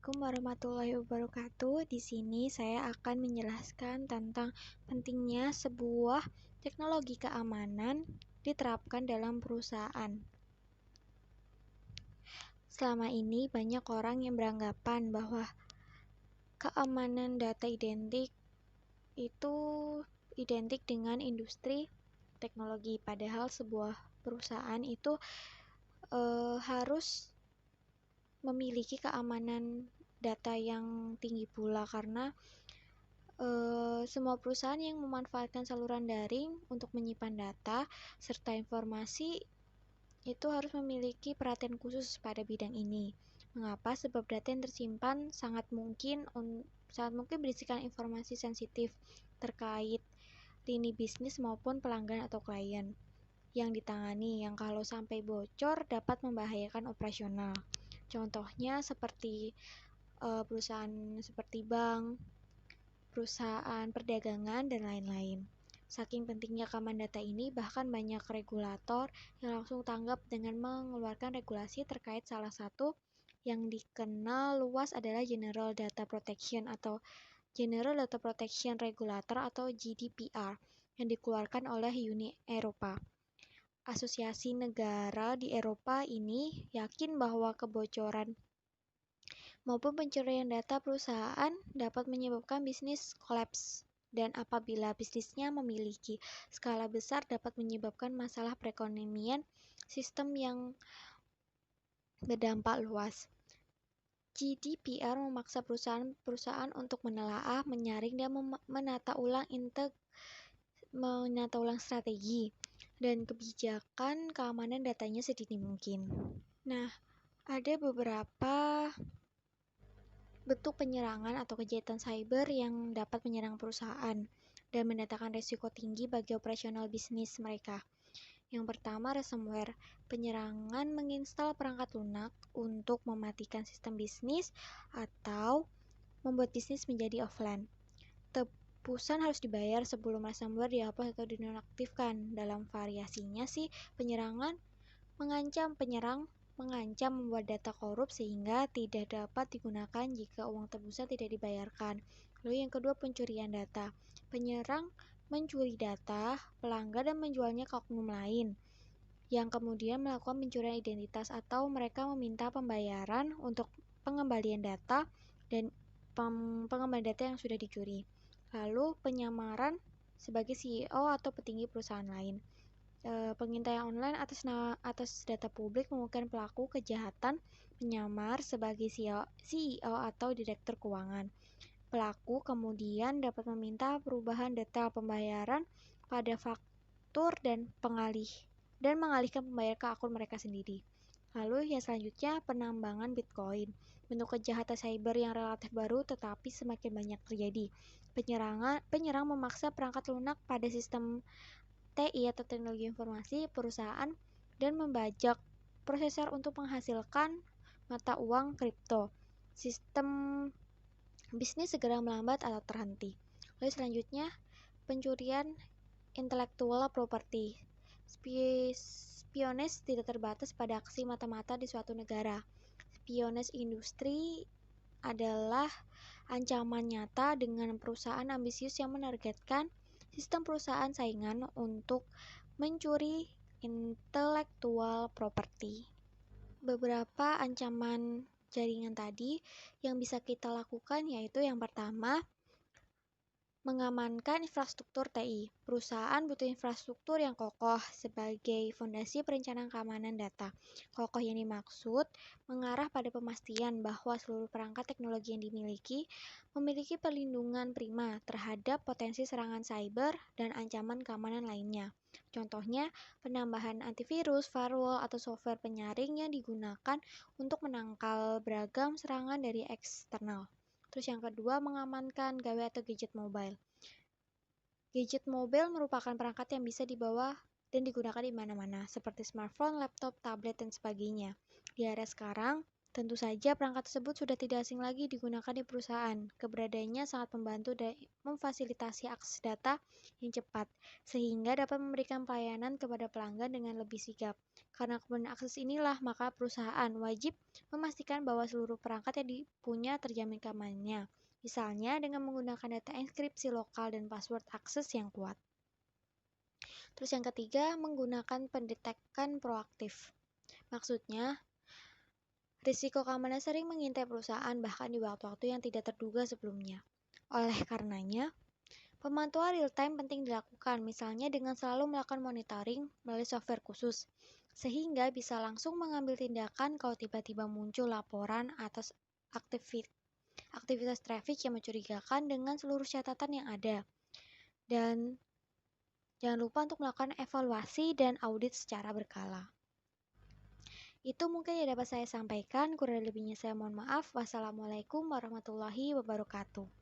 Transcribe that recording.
Assalamualaikum warahmatullahi wabarakatuh. Di sini saya akan menjelaskan tentang pentingnya sebuah teknologi keamanan diterapkan dalam perusahaan. Selama ini banyak orang yang beranggapan bahwa keamanan data itu identik dengan industri teknologi, padahal sebuah perusahaan itu harus memiliki keamanan data yang tinggi pula, karena semua perusahaan yang memanfaatkan saluran daring untuk menyimpan data serta informasi itu harus memiliki perhatian khusus pada bidang ini. Mengapa? Sebab data yang tersimpan sangat mungkin berisikan informasi sensitif terkait lini bisnis maupun pelanggan atau klien yang ditangani, yang kalau sampai bocor dapat membahayakan operasional. Contohnya seperti perusahaan seperti bank, perusahaan perdagangan, dan lain-lain. Saking pentingnya keamanan data ini, bahkan banyak regulator yang langsung tanggap dengan mengeluarkan regulasi terkait. Salah satu yang dikenal luas adalah General Data Protection Regulator atau GDPR yang dikeluarkan oleh Uni Eropa. Asosiasi negara di Eropa ini yakin bahwa kebocoran maupun pencurian data perusahaan dapat menyebabkan bisnis kolaps, dan apabila bisnisnya memiliki skala besar dapat menyebabkan masalah perekonomian sistem yang berdampak luas. GDPR memaksa perusahaan untuk menelaah, menyaring, dan menata ulang strategi dan kebijakan keamanan datanya sedini mungkin. Nah, ada beberapa bentuk penyerangan atau kejahatan cyber yang dapat menyerang perusahaan dan mendatangkan risiko tinggi bagi operasional bisnis mereka. Yang pertama, ransomware. Penyerangan menginstal perangkat lunak untuk mematikan sistem bisnis atau membuat bisnis menjadi offline. Tebusan harus dibayar sebelum ransomware dihapus atau dinonaktifkan. Dalam variasinya sih, penyerang mengancam membuat data korup sehingga tidak dapat digunakan jika uang tebusan tidak dibayarkan. Lalu yang kedua, pencurian data. Penyerang mencuri data pelanggan dan menjualnya ke oknum lain, yang kemudian melakukan pencurian identitas, atau mereka meminta pembayaran untuk pengembalian data yang sudah dicuri. Lalu penyamaran sebagai CEO atau petinggi perusahaan lain. Pengintaian online atas data publik memungkinkan pelaku kejahatan menyamar sebagai CEO atau direktur keuangan. Pelaku kemudian dapat meminta perubahan detail pembayaran pada faktur dan mengalihkan pembayaran ke akun mereka sendiri. Lalu yang selanjutnya, penambangan Bitcoin. Bentuk kejahatan cyber yang relatif baru tetapi semakin banyak terjadi. Penyerang memaksa perangkat lunak pada sistem TI atau teknologi informasi perusahaan dan membajak prosesor untuk menghasilkan mata uang kripto. Sistem bisnis segera melambat atau terhenti. Lalu selanjutnya, pencurian intellectual property. Spionage tidak terbatas pada aksi mata-mata di suatu negara. Spionage industri adalah ancaman nyata dengan perusahaan ambisius yang menargetkan sistem perusahaan saingan untuk mencuri intellectual property. Beberapa ancaman jaringan tadi yang bisa kita lakukan yaitu yang pertama, mengamankan infrastruktur TI. Perusahaan butuh infrastruktur yang kokoh sebagai fondasi perencanaan keamanan data. Kokoh yang dimaksud mengarah pada pemastian bahwa seluruh perangkat teknologi yang dimiliki memiliki perlindungan prima terhadap potensi serangan cyber dan ancaman keamanan lainnya. Contohnya, penambahan antivirus, firewall, atau software penyaring yang digunakan untuk menangkal beragam serangan dari eksternal. Terus yang kedua, mengamankan gawe atau gadget mobile. Gadget mobile merupakan perangkat yang bisa dibawa dan digunakan di mana-mana, seperti smartphone, laptop, tablet, dan sebagainya. Di era sekarang, Tentu saja perangkat tersebut sudah tidak asing lagi digunakan di perusahaan. Keberadaannya sangat membantu dan memfasilitasi akses data yang cepat, sehingga dapat memberikan pelayanan kepada pelanggan dengan lebih sigap. Karena kemudian akses inilah, maka perusahaan wajib memastikan bahwa seluruh perangkat yang dipunya terjamin keamanannya. Misalnya dengan menggunakan data enkripsi lokal dan password akses yang kuat. Terus yang ketiga, menggunakan pendetekan proaktif. Maksudnya, risiko keamanan sering mengintai perusahaan bahkan di waktu-waktu yang tidak terduga sebelumnya. Oleh karenanya, pemantauan real-time penting dilakukan, misalnya dengan selalu melakukan monitoring melalui software khusus, sehingga bisa langsung mengambil tindakan kalau tiba-tiba muncul laporan atas aktivitas traffic yang mencurigakan dengan seluruh catatan yang ada. Dan jangan lupa untuk melakukan evaluasi dan audit secara berkala. Itu mungkin yang dapat saya sampaikan, kurang lebihnya saya mohon maaf. Wassalamualaikum warahmatullahi wabarakatuh.